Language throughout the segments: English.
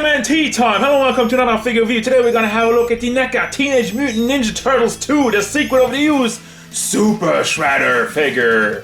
TMNT time! Hello, welcome to another figure review. Today we're gonna have a look at the Neca Teenage Mutant Ninja Turtles 2, the sequel of the Ooze Super Shredder figure,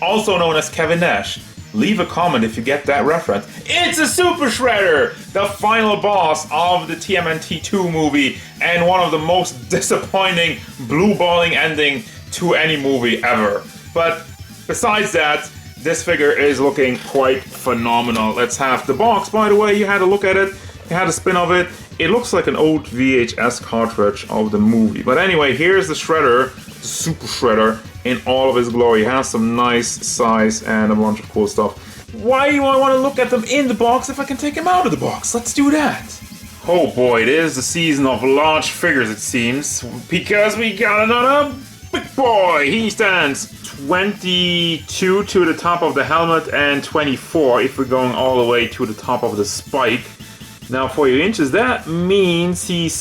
also known as Kevin Nash. Leave a comment if you get that reference. It's a Super Shredder, the final boss of the TMNT 2 movie, and one of the most disappointing, blue-balling ending to any movie ever. But besides that, this figure is looking quite phenomenal. Let's have the box. By the way, you had a look at it, you had a spin of it. It looks like an old VHS cartridge of the movie. But anyway, here's the Shredder, the Super Shredder, in all of his glory. It has some nice size and a bunch of cool stuff. Why do I want to look at them in the box if I can take them out of the box? Let's do that. Oh boy, it is the season of large figures, it seems, because we got another big boy. He stands 22 to the top of the helmet and 24 if we're going all the way to the top of the spike. Now for your inches, that means he's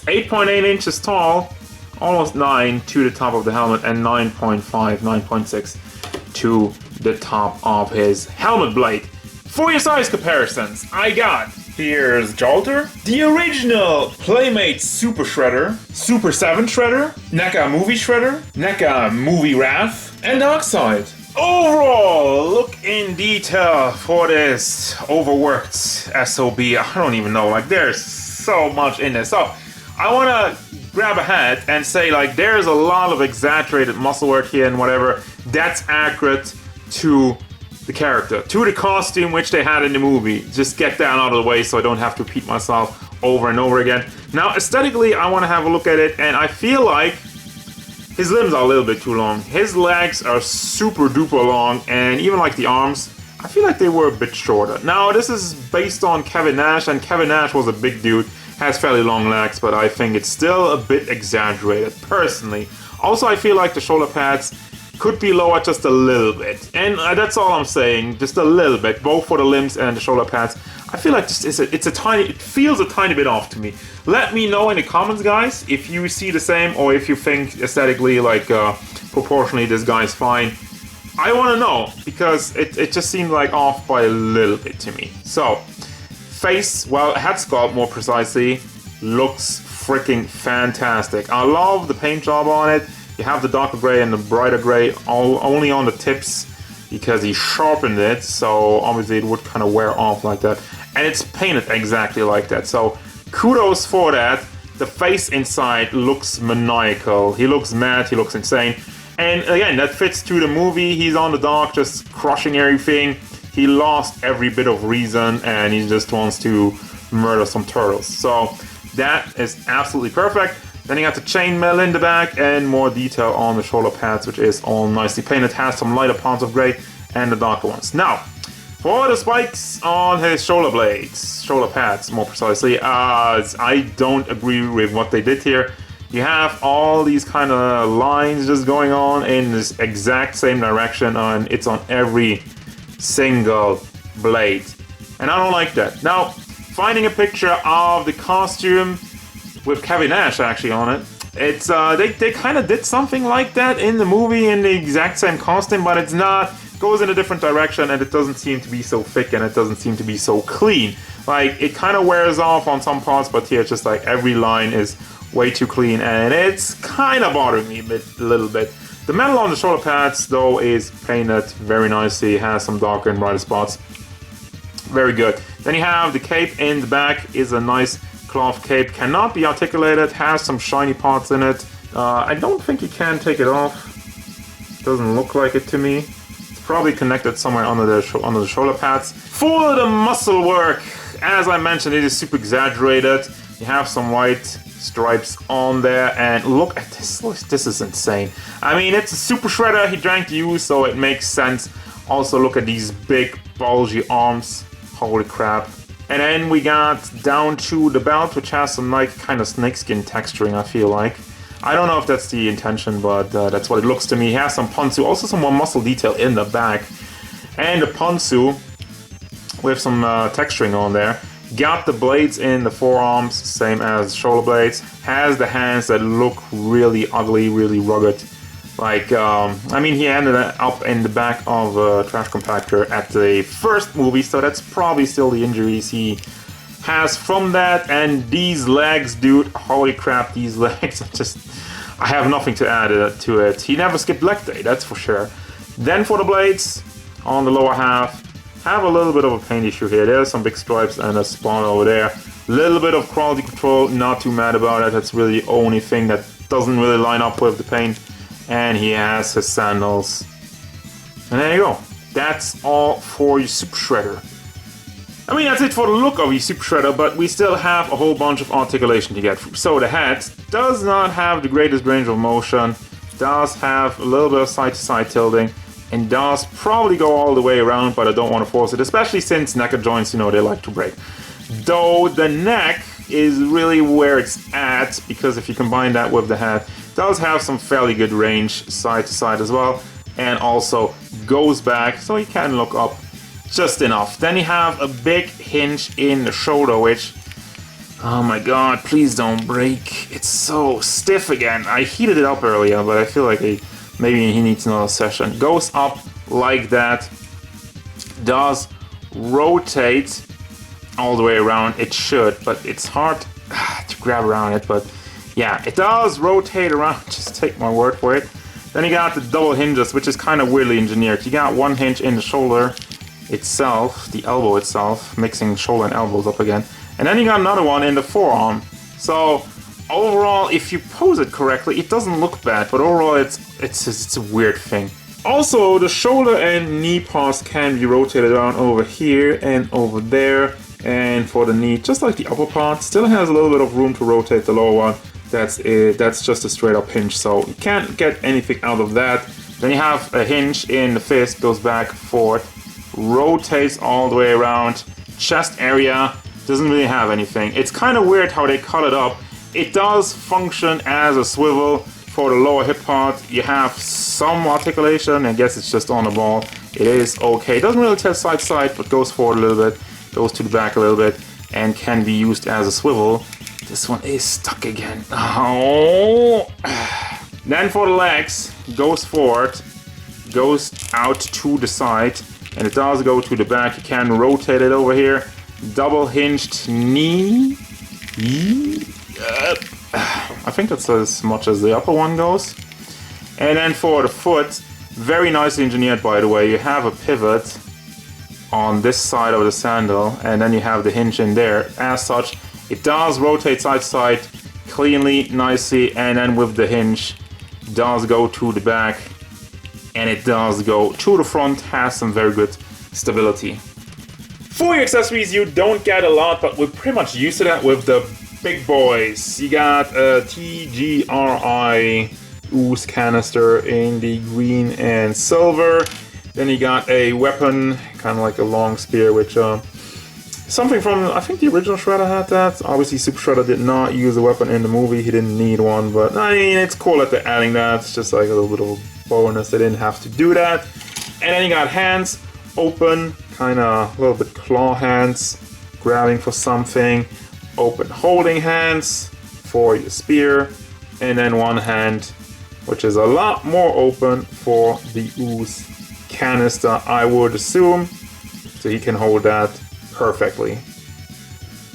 8.8 inches tall, almost 9 to the top of the helmet, and 9.5, 9.6 to the top of his helmet blade. For your size comparisons, I got, here's Jolter, the original Playmate Super Shredder, Super 7 Shredder, Neca Movie Shredder, Neca Movie Wrath, and Darkseid. Overall, look in detail for this overworked SOB. I don't even know, like there's so much in this. So I want to grab a hat and say, like, there's a lot of exaggerated muscle work here and whatever. That's accurate to the character, to the costume which they had in the movie. Just get that out of the way so I don't have to repeat myself over and over again. Now aesthetically, I want to have a look at it, and I feel like his limbs are a little bit too long. His legs are super duper long, and even like the arms, I feel like they were a bit shorter. Now this is based on Kevin Nash, and Kevin Nash was a big dude, has fairly long legs, but I think it's still a bit exaggerated personally. Also, I feel like the shoulder pads could be lower just a little bit, and that's all I'm saying, just a little bit, both for the limbs and the shoulder pads. I feel like it feels a tiny bit off to me. Let me know in the comments, guys, if you see the same, or if you think aesthetically, like proportionally, this guy's fine. I want to know, because it just seemed like off by a little bit to me. So, face, well, head sculpt more precisely, looks freaking fantastic. I love the paint job on it. You have the darker gray and the brighter gray only on the tips because he sharpened it, so obviously it would kind of wear off like that. And it's painted exactly like that, so kudos for that. The face inside looks maniacal. He looks mad, he looks insane. And again, that fits to the movie. He's on the dock just crushing everything. He lost every bit of reason and he just wants to murder some turtles. So that is absolutely perfect. Then you got the chainmail in the back and more detail on the shoulder pads, which is all nicely painted. Has some lighter parts of gray and the darker ones. Now, for the spikes on his shoulder blades, shoulder pads more precisely, I don't agree with what they did here. You have all these kind of lines just going on in this exact same direction, and it's on every single blade. And I don't like that. Now, finding a picture of the costume with Kevin Nash actually on it. It's they kind of did something like that in the movie in the exact same costume, but it's not, goes in a different direction, and it doesn't seem to be so thick, and it doesn't seem to be so clean. Like, it kind of wears off on some parts, but here it's just like every line is way too clean, and it's kind of bothering me a little bit. The metal on the shoulder pads though is painted very nicely, has some darker and brighter spots. Very good. Then you have the cape in the back, is a nice cloth cape, cannot be articulated, has some shiny parts in it. I don't think you can take it off. Doesn't look like it to me. It's probably connected somewhere under the shoulder pads. For the muscle work, as I mentioned, it is super exaggerated. You have some white stripes on there, and look at this. This is insane. I mean, it's a Super Shredder. He drank the Ooze, so it makes sense. Also, look at these big, bulgy arms. Holy crap. And then we got down to the belt, which has some nice kind of snakeskin texturing, I feel like. I don't know if that's the intention, but that's what it looks to me. He has some ponzu, also some more muscle detail in the back. And the ponzu with some texturing on there. Got the blades in the forearms, same as shoulder blades. Has the hands that look really ugly, really rugged. Like, I mean, he ended up in the back of a trash compactor at the first movie, so that's probably still the injuries he has from that, and these legs, dude, holy crap, these legs, I have nothing to add to it. He never skipped leg day, that's for sure. Then for the blades, on the lower half, have a little bit of a paint issue here. There's some big stripes and a spawn over there. Little bit of quality control, not too mad about it. That's really the only thing that doesn't really line up with the paint. And he has his sandals. And there you go. That's all for your Super Shredder. I mean, that's it for the look of your Super Shredder, but we still have a whole bunch of articulation to get through. So the head does not have the greatest range of motion, does have a little bit of side-to-side tilting, and does probably go all the way around, but I don't want to force it, especially since Neca joints, you know, they like to break. Though the neck is really where it's at, because if you combine that with the head, it does have some fairly good range side to side as well, and also goes back, so you can look up just enough. Then you have a big hinge in the shoulder, which, oh my god, please don't break. It's so stiff again. I heated it up earlier, but I feel like maybe he needs another session. Goes up like that, does rotate all the way around. It should, but it's hard to grab around it. But yeah, it does rotate around. Just take my word for it. Then you got the double hinges, which is kind of weirdly engineered. You got one hinge in the shoulder itself, the elbow itself, mixing shoulder and elbows up again. And then you got another one in the forearm. So overall, if you pose it correctly, it doesn't look bad, but overall it's a weird thing. Also, the shoulder and knee parts can be rotated around over here and over there. And for the knee, just like the upper part, still has a little bit of room to rotate the lower one. That's it. That's just a straight up hinge, so you can't get anything out of that. Then you have a hinge in the fist, goes back, forth, rotates all the way around. Chest area doesn't really have anything. It's kind of weird how they cut it up. It does function as a swivel. For the lower hip part, you have some articulation. I guess it's just on the ball. It is okay. It doesn't really tilt side to side, but goes forward a little bit, goes to the back a little bit, and can be used as a swivel. This one is stuck again. Oh. Then for the legs, goes forward, goes out to the side, and it does go to the back. You can rotate it over here. Double hinged knee. I think that's as much as the upper one goes. And then for the foot, very nicely engineered, by the way. You have a pivot on this side of the sandal, and then you have the hinge in there. As such, it does rotate side to side cleanly, nicely, and then with the hinge, does go to the back, and it does go to the front. Has some very good stability. For your accessories, you don't get a lot, but we're pretty much used to that with the big boys. You got a TGRI Ooze canister in the green and silver. Then you got a weapon, kind of like a long spear, which something from, I think the original Shredder had that. Obviously Super Shredder did not use a weapon in the movie. He didn't need one, but I mean, it's cool that they're adding that. It's just like a little bit of a bonus. They didn't have to do that. And then you got hands, open, kind of a little bit claw hands, grabbing for something. Open holding hands for your spear, and then one hand, which is a lot more open for the Ooze canister, I would assume. So he can hold that perfectly.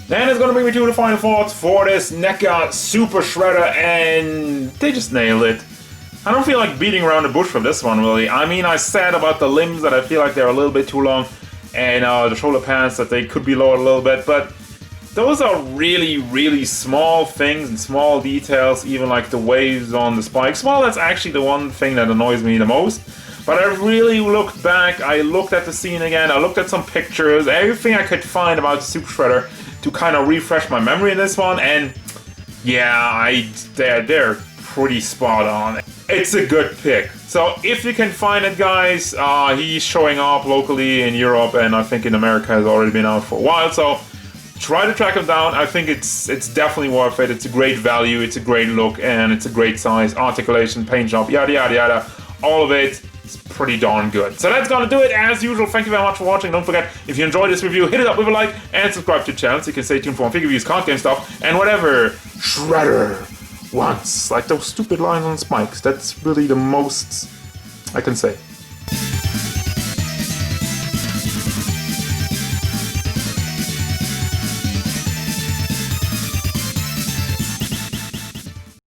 Then it's gonna bring me to the final thoughts for this Neca Super Shredder, and they just nailed it. I don't feel like beating around the bush from this one, really. I mean, I said about the limbs that I feel like they're a little bit too long, and the shoulder pads that they could be lowered a little bit, but those are really, really small things and small details, even like the waves on the spikes. Well, that's actually the one thing that annoys me the most. But I really looked back, I looked at the scene again, I looked at some pictures, everything I could find about the Super Shredder to kind of refresh my memory in this one, and yeah, they're pretty spot on. It's a good pick. So if you can find it, guys, he's showing up locally in Europe, and I think in America has already been out for a while, so try to track him down. I think it's definitely worth it. It's a great value, it's a great look, and it's a great size. Articulation, paint job, yada yada yada. All of it is pretty darn good. So that's gonna do it as usual. Thank you very much for watching. Don't forget, if you enjoyed this review, hit it up with a like and subscribe to the channel so you can stay tuned for more figure reviews, card game stuff, and whatever Shredder wants. Like those stupid lines on spikes. That's really the most I can say.